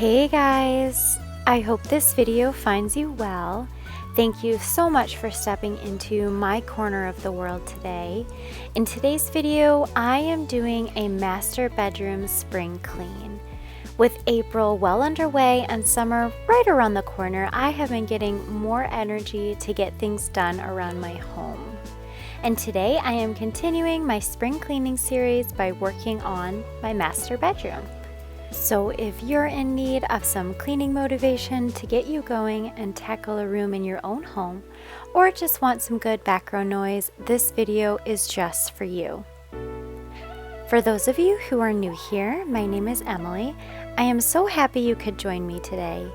Hey guys, I hope this video finds you well. Thank you so much for stepping into my corner of the world today. In today's video, I am doing a master bedroom spring clean. With April well underway and summer right around the corner, I have been getting more energy to get things done around my home. And today I am continuing my spring cleaning series by working on my master bedroom. So if you're in need of some cleaning motivation to get you going and tackle a room in your own home, or just want some good background noise, this video is just for you. For those of you who are new here, my name is Emily. I am so happy you could join me today.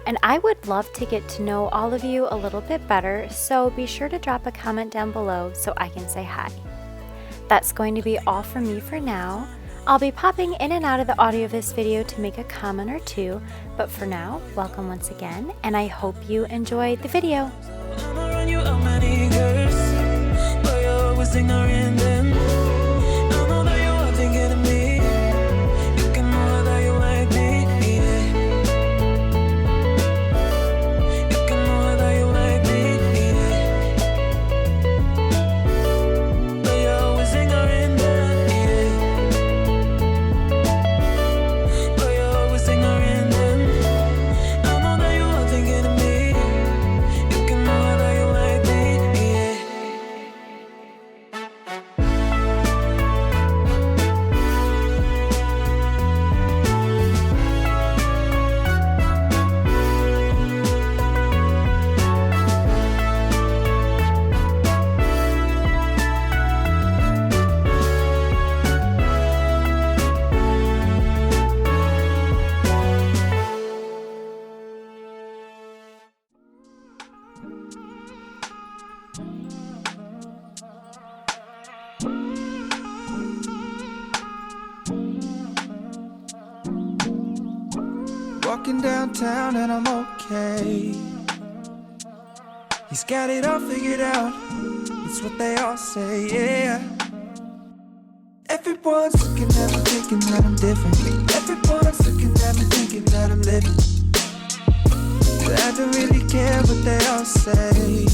And I would love to get to know all of you a little bit better, so be sure to drop a comment down below so I can say hi. That's going to be all from me for now. I'll be popping in and out of the audio of this video to make a comment or two, but for now, welcome once again, and I hope you enjoy the video. Walking downtown and I'm okay. He's got it all figured out. It's what they all say, yeah. Everyone's looking at me thinking that I'm different. Everyone's looking at me thinking that I'm living. But I don't really care what they all say.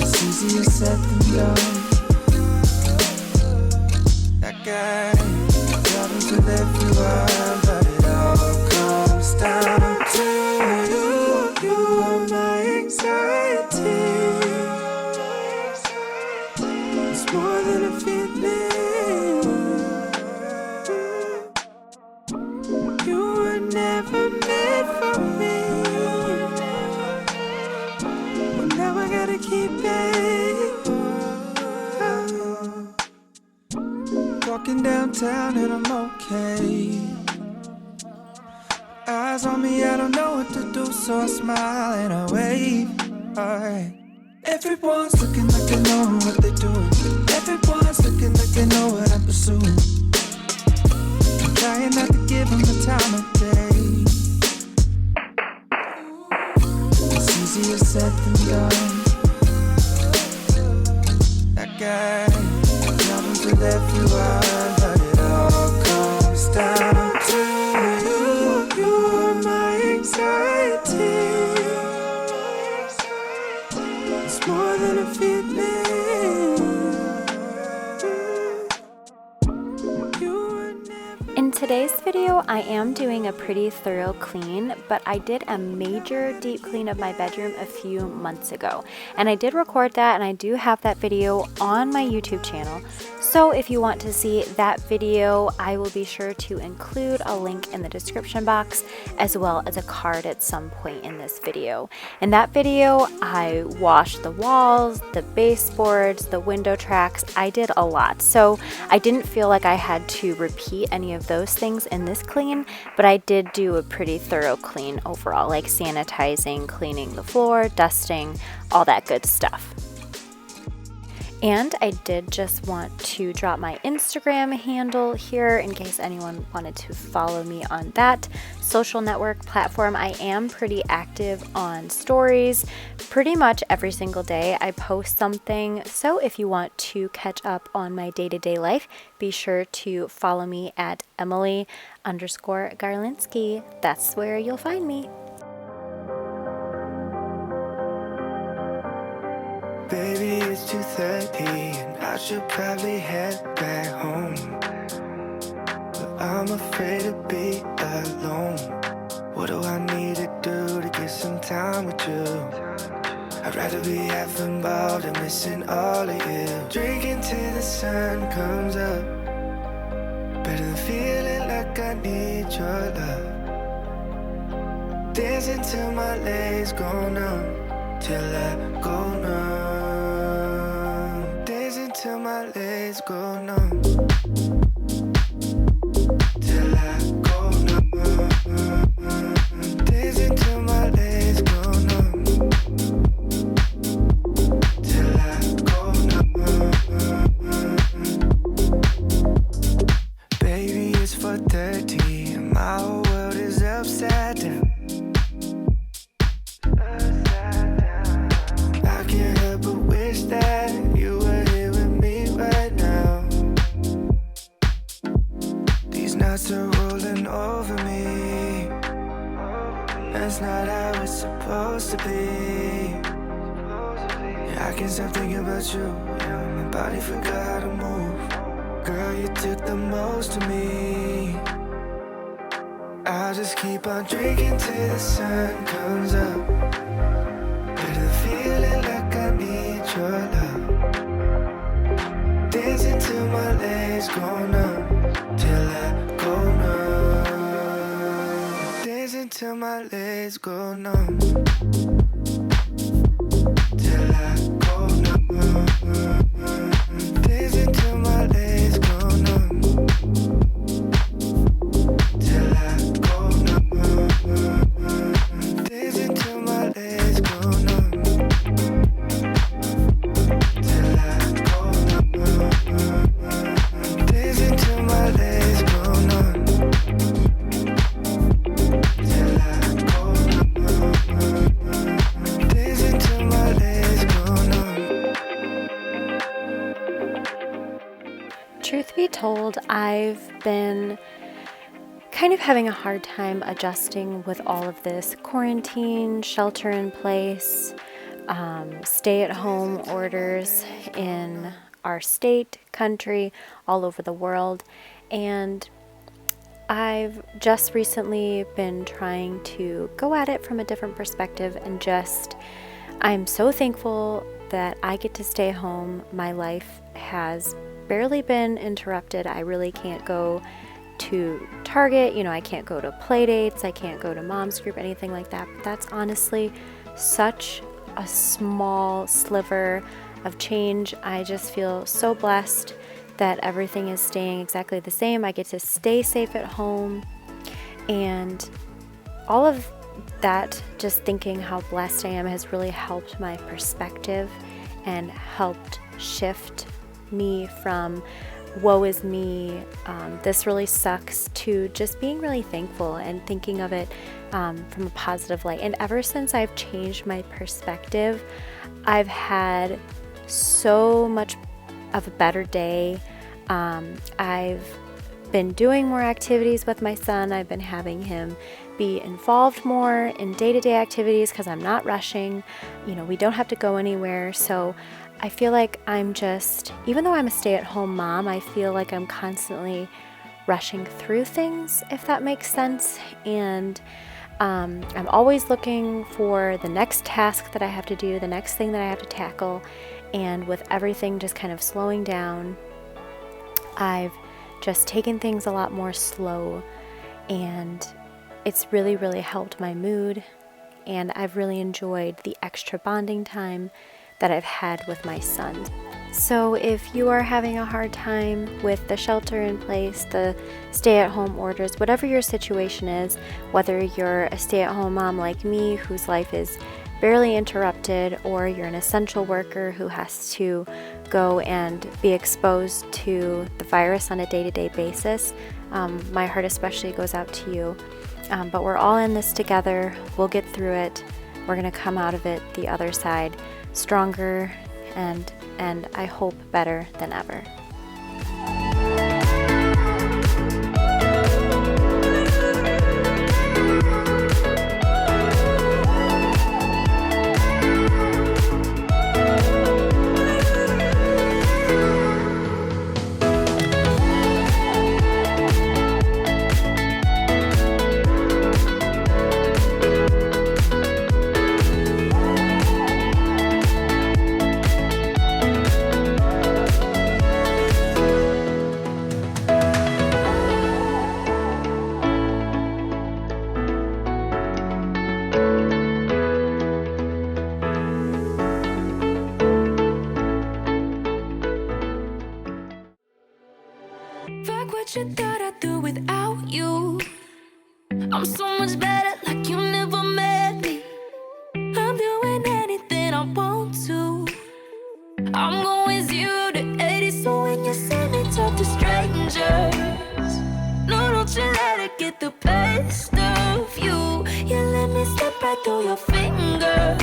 It's easier said than done. That guy to live you are, but it all comes down to you. You are my anxiety. It's more than a feeling. You were never meant for me. Well, now I gotta keep it. Walking downtown and I'm okay. Eyes on me, I don't know what to do, so I smile and I wave. Alright. Everyone's looking like they know what they're doing. Everyone's looking like they know what I'm pursuing. I'm trying not to give them the time of day. It's easier said than done. That guy to live you are, but it all comes down to you. You are my anxiety. It's more than a feeling. In today's video, I am doing a pretty thorough clean, but I did a major deep clean of my bedroom a few months ago. And I did record that, and I do have that video on my YouTube channel. So if you want to see that video, I will be sure to include a link in the description box, as well as a card at some point in this video. In that video, I washed the walls, the baseboards, the window tracks. I did a lot. So I didn't feel like I had to repeat any of those things in this clean, but I did do a pretty thorough clean overall, like sanitizing, cleaning the floor, dusting, all that good stuff. And I did just want to drop my Instagram handle here in case anyone wanted to follow me on that social network platform. I am pretty active on stories pretty much every single day. I post something. So if you want to catch up on my day-to-day life, be sure to follow me at Emily_Garlinsky. That's where you'll find me. Baby, it's 2:30 and I should probably head back home, but I'm afraid to be alone. What do I need to do to get some time with you? I'd rather be half involved and missing all of you. Drinking till the sun comes up, better than feeling like I need your love. Dancing till my legs go numb, till I go numb. Dancing till my legs go numb, till I go numb. Dancing till my legs go numb, till I go numb. Baby, it's 4:30 and my whole world is upside down. That you were here with me right now. These nights are rolling over me. That's not how it's supposed to be. Yeah, I can't stop thinking about you. Yeah, my body forgot how to move. Girl, you took the most of me. I'll just keep on drinking till the sun comes up. Better than feeling like I need your love. Dancing till my legs go numb, till I go numb. Dancing till my legs go numb, till I go numb. Dancing till my legs go numb, till I go numb. Dancing till my legs go numb. Truth be told, I've been kind of having a hard time adjusting with all of this quarantine, shelter in place, stay-at-home orders in our state, country, all over the world. And I've just recently been trying to go at it from a different perspective and I'm so thankful that I get to stay home. My life has barely been interrupted. I really can't go to Target, I can't go to play dates, I can't go to mom's group, anything like that. But that's honestly such a small sliver of change. I just feel so blessed that everything is staying exactly the same. I get to stay safe at home, and all of that, just thinking how blessed I am, has really helped my perspective and helped shift me from woe is me, this really sucks, to just being really thankful and thinking of it from a positive light. And ever since I've changed my perspective, I've had so much of a better day. I've been doing more activities with my son. I've been having him be involved more in day-to-day activities because I'm not rushing. We don't have to go anywhere. So I feel like even though I'm a stay-at-home mom, I feel like I'm constantly rushing through things, if that makes sense. And I'm always looking for the next task that I have to do, the next thing that I have to tackle. And with everything just kind of slowing down, I've just taken things a lot more slow, and it's really, really helped my mood. And I've really enjoyed the extra bonding time that I've had with my son. So if you are having a hard time with the shelter in place, the stay-at-home orders, whatever your situation is, whether you're a stay-at-home mom like me whose life is barely interrupted, or you're an essential worker who has to go and be exposed to the virus on a day-to-day basis, my heart especially goes out to you. But we're all in this together. We'll get through it. We're going to come out of it the other side stronger and I hope better than ever. Fuck what you thought I'd do without you. I'm so much better, like you never met me. I'm doing anything I want to. I'm going 0 to 80, so when you see me talk to strangers, no, don't you let it get the best of you. You let me slip right through your fingers,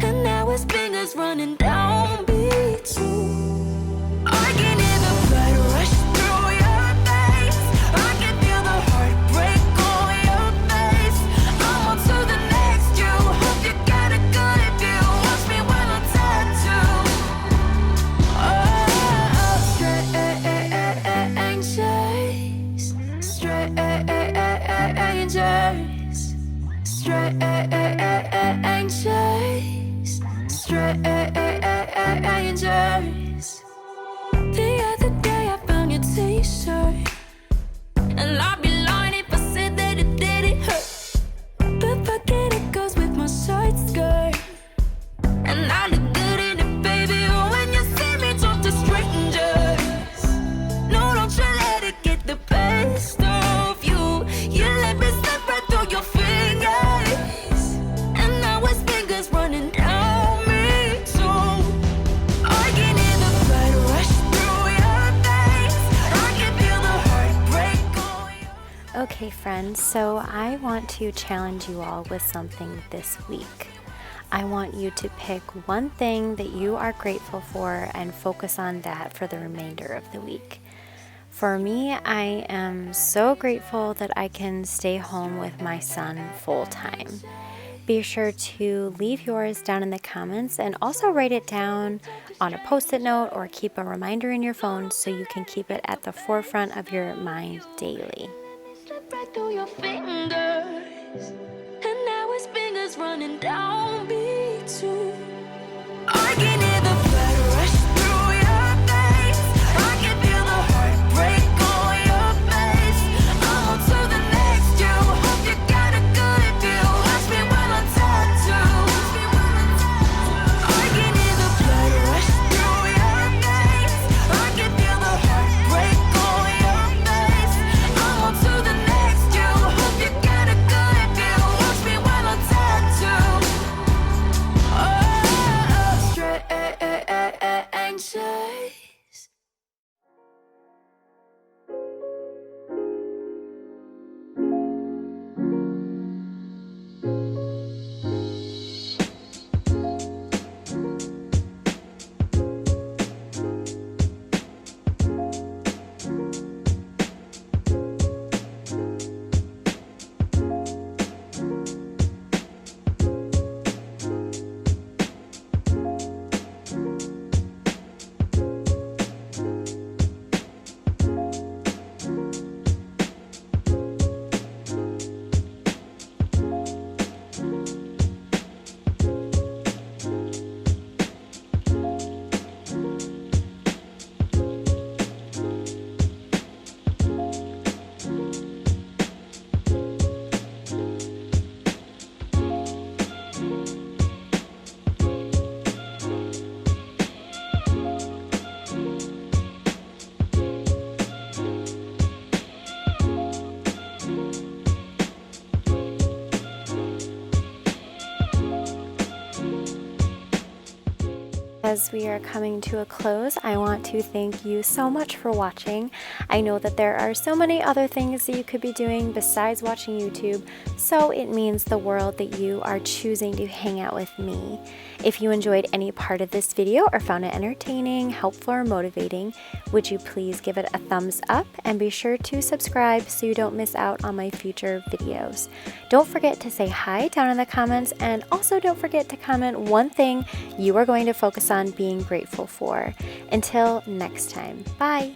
and now it's fingers running down B2. I can hear the blood rush through your veins. I can feel the heartbreak on your face. I'm on to the next you. Hope you got a good view. Watch me while I'm tattooed. Oh, strangers, strangers. The other day I found your t-shirt, and I'd be lying if I said that it didn't hurt. But fuck it, it goes with my short skirt, and I look good in it, baby. When you see me talk to strangers, no, don't you let it get the best of you. You let me slip right through your fingers, and now it's fingers running down me too. I can hear the blood rush through your veins. I can feel the heartbreak on your... Okay, friends, so I want to challenge you all with something this week. I want you to pick one thing that you are grateful for and focus on that for the remainder of the week. For me, I am so grateful that I can stay home with my son full time. Be sure to leave yours down in the comments and also write it down on a post-it note or keep a reminder in your phone so you can keep it at the forefront of your mind daily. Slip right through your fingers, and now his fingers running down B2. I can hear the blood rush through your veins. I can feel the heartbreak on your face. I'm on to the next you. Hope you got a good view. Watch me while I'm tattooed. I can hear the blood rush through your veins. I can feel the heartbreak on your face. I'm on to the next you. Hope you got a good view. Watch me while I'm tattooed. Oh, strangers. as we are coming to a close, I want to thank you so much for watching. I know that there are so many other things that you could be doing besides watching YouTube, so it means the world that you are choosing to hang out with me. If you enjoyed any part of this video or found it entertaining, helpful, or motivating, would you please give it a thumbs up and be sure to subscribe so you don't miss out on my future videos. Don't forget to say hi down in the comments, and also don't forget to comment one thing you are going to focus on being grateful for. Until next time, bye!